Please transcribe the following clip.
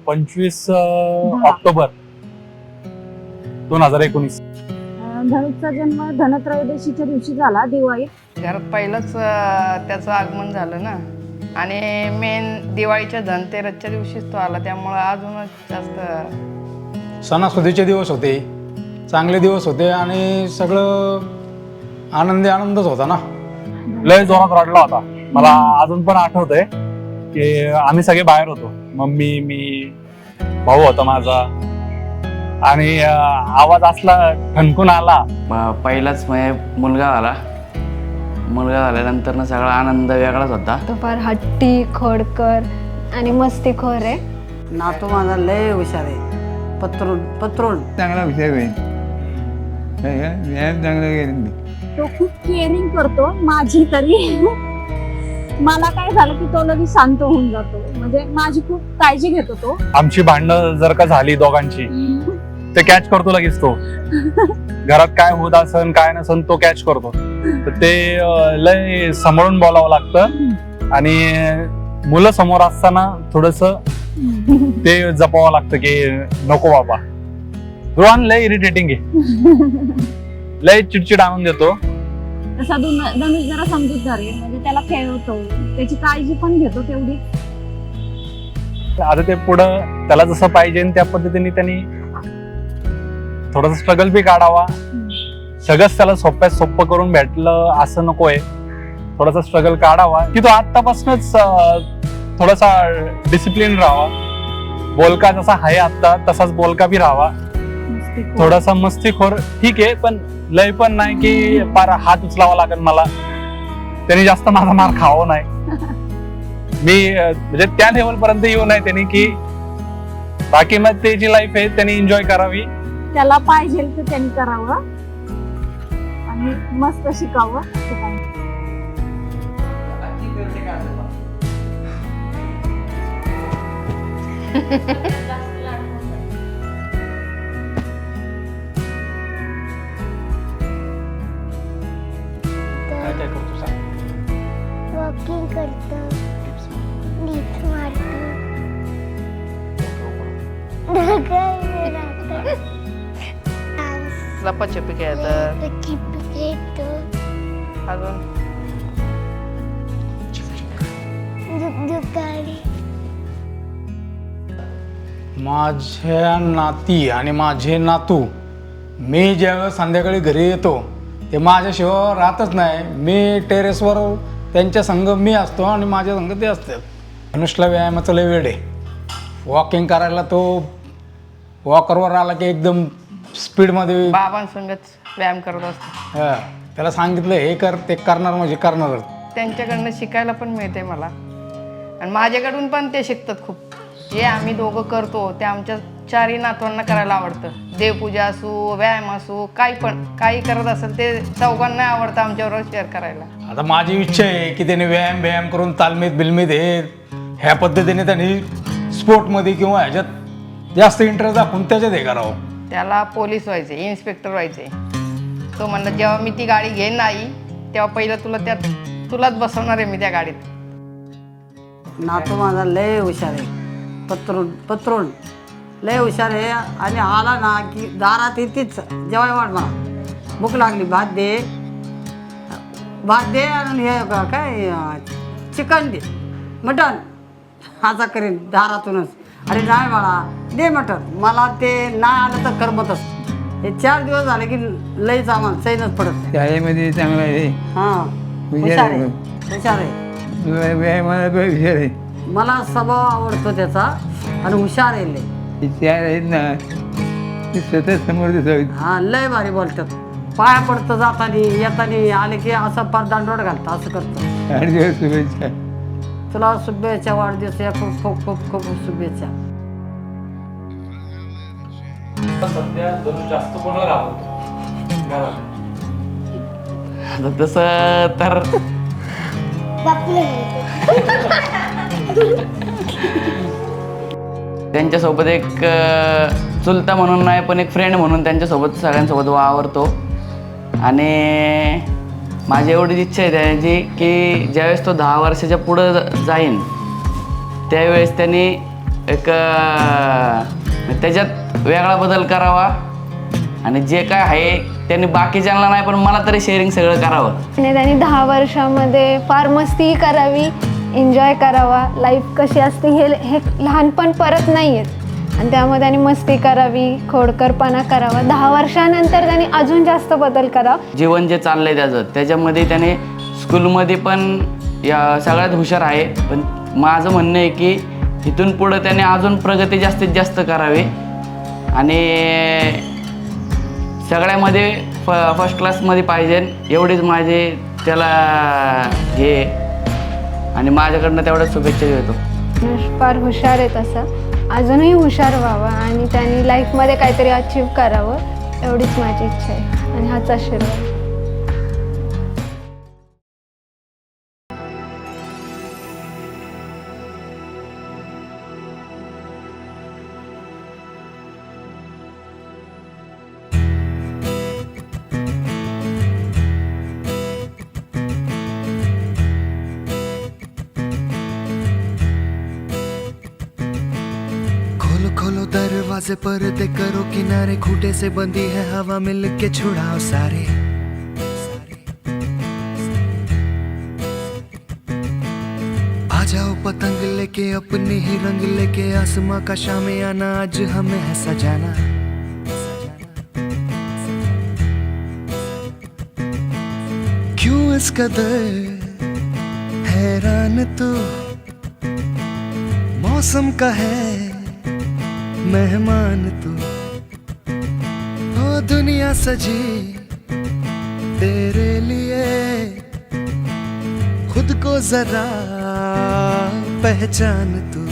25 October 2019. धनुषचा जन्म धनत्रयोदशीच्या दिवशी झाला, दिवाळीत. घरात पहिलंच त्याचं आगमन झालं ना, आणि मेन दिवाळीच्या धनतेरसच्या दिवशीच तो आला, त्यामुळं अजूनच जास्त सणासुदीचे दिवस होते, चांगले दिवस होते आणि सगळं आनंदच होता ना. लय जोरात रडला होता. मला अजून पण आठवतंय की आम्ही सगळे बाहेर होतो, मम्मी, मी, भाऊ होता माझा, आणि आवाज असला ठणकून आला. पहिलाच मुलगा झाल्यानंतर सगळा आनंद वेगळाच होता. तो फार हट्टी, खोडकर आणि मस्तीखोर आहे. नातू माझा लय हुशार आहे, पत्रोड चांगला हुशार आहे, चांगलं. तो खूप केअरिंग करतो, माझी तरी. मला काय झालं की तो लगेच शांत होऊन जातो, म्हणजे माझी खूप काळजी घेतो तो. आमची भांडणं जर का झाली दोघांची, ते कॅच करतो लगेच. तो घरात काय होत असन काय नसन तो कॅच करतो. तर ते लय सांभाळून बोलावं लागतं, आणि मुलं समोर असताना थोडस ते जपावं लागतं की नको बाबा. रोहन लय इरिटेटिंग आहे, लय चिडचिड आणून देतो. तसा धनुष जरा समजूतदार आहे, म्हणजे त्याला खेळवतो, त्याची काळजी पण घेतो तेवढी. आता ते पुढं त्याला जसं पाहिजे त्या पद्धतीने त्यांनी थोडस स्ट्रगल बी काढावा. सगळंच त्याला सोप्यात सोपं करून भेटलं असं नकोय. थोडासा स्ट्रगल काढावा की तो आतापासूनच थोडासा डिसिप्लिन राहावा. बोलका जसा आहे आता तसाच बोलका बी राहावा. थोडासा मस्तीखोर ठीक आहे, पण लय पण नाही की फार हात उचलावा लागेल मला. त्यांनी जास्त माझा मार खावा नाही. मी म्हणजे त्या लेवल पर्यंत येऊ नये त्यांनी, की बाकी मग ते जी लाईफ आहे त्यांनी एन्जॉय करावी. त्याला पाहिजे तर त्यांनी करावं आणि मस्त शिकावं. वॉकिंग करतो, नीट मारतो, लपाछपी खेळतात. खेळतो, अजून दुकानी माझ्या नाती आणि माझे नातू, मी ज्यावेळेस संध्याकाळी घरी येतो ते माझ्याशिवाय राहतच नाही. मी टेरेसवर त्यांच्या संग मी असतो आणि माझ्या संग ते असतात. धनुषला व्यायामाचं लय वेळ आहे. वॉकिंग करायला तो वॉकरवर आला की एकदम स्पीडमध्ये बाबांसंगच व्यायाम करत असतो. त्याला सांगितलं हे कर ते करणार, म्हणजे करणारच. त्यांच्याकडनं शिकायला पण मिळते मला, आणि माझ्याकडून पण ते शिकतात खूप. जे आम्ही दोघं करतो ते आमच्या चारही नातवांना करायला आवडतं. देवपूजा असो, व्यायाम असो, काही करत असेल ते चौघांना आवडतं आमच्याबरोबर शेअर करायला. आता माझी इच्छा आहे की त्याने व्यायाम करून तालमीत बिलमीत ह्या पद्धतीने त्यांनी स्पोर्टमध्ये किंवा ह्याच्यात जास्त इंटरेस्ट दाखवून त्याच्यात हे करावं. त्याला पोलीस व्हायचे, इन्स्पेक्टर व्हायचे. तो म्हणला जेव्हा मी ती गाडी घेईन नाही तेव्हा पहिलं तुलाच बसवणार आहे मी त्या गाडीत. नातू माझा लय हुशार आहे, पत्रोड लय हुशार आहे. आणि आला ना की दारात येतेच जेवाय वाट मला भूक लागली, भात दे आणि हे काय चिकन दे, मटण असा करेन दारातूनच. अरे नाही बाळा दे मटण, मला ते नाही आलं तर करमतच. हे 4 दिवस झाले की लईच आम्हाला चैनच पडत नाही. शाळेमध्ये चांगला आहे, हां हुशार आहे. व्यायामाला पण हुशार आहे. मला स्वभाव आवडतो त्याचा आणि हुशार आहे लय. ते चार आहेत ना, ते सतत समोर दिसावीत. हा लय भारी बोलतात. पाया पडतं जाताना येताना, आले की असं पार दांडोड घालतं, असं करतं. आठ दिवस शुभेच्छा. तुला शुभेच्छा, वाढदिवसाच्या खूप खूप खूप खूप शुभेच्छा. सध्या जास्त कोणाला राहतो आता तसं तर त्यांच्यासोबत एक चुलता म्हणून नाही पण एक फ्रेंड म्हणून त्यांच्यासोबत सगळ्यांसोबत वावरतो. आणि माझी एवढीच इच्छा आहे त्याची की ज्यावेळेस तो 10 वर्षाच्या पुढं जाईन त्यावेळेस त्यांनी एक त्याच्यात वेगळा बदल करावा आणि जे काय आहे त्यांनी बाकीच्यांना नाही पण मला तरी शेअरिंग सगळं करावं. आणि त्यांनी 10 वर्षामध्ये फार मस्तीही करावी, एन्जॉय करावा. लाईफ कशी असते हे लहानपण परत नाही आहेत आणि त्यामध्ये त्यांनी मस्ती करावी, खोडकरपणा करावा. 10 वर्षानंतर त्यांनी अजून जास्त बदल करावा. जीवन जे चाललंय त्याच्यामध्ये त्याने स्कूलमध्ये पण या सगळ्यात हुशार आहे, पण माझं म्हणणं आहे की इथून पुढं त्याने अजून प्रगती जास्तीत जास्त करावी आणि सगळ्यामध्ये फर्स्ट क्लासमध्ये पाहिजे एवढीच माझे त्याला हे आणि माझ्याकडनं तेवढ्याच शुभेच्छा देतो. फार हुशार आहे तसं, अजूनही हुशार व्हावं आणि त्यांनी लाईफमध्ये काहीतरी अचीव करावं एवढीच माझी इच्छा आहे आणि हाच आशीर्वाद. खोलो दरवाजे पर्दे करो किनारे, खूटे से बंदी है हवा मिल के छुड़ाओ सारे. आ जाओ पतंग लेके अपने ही रंग लेके, आसमां का शामे आना आज हमें है सजाना. क्यों इस कदर हैरान तू, मौसम का है मेहमान तू. ओ दुनिया सजी तेरे लिए, खुद को जरा पहचान तू.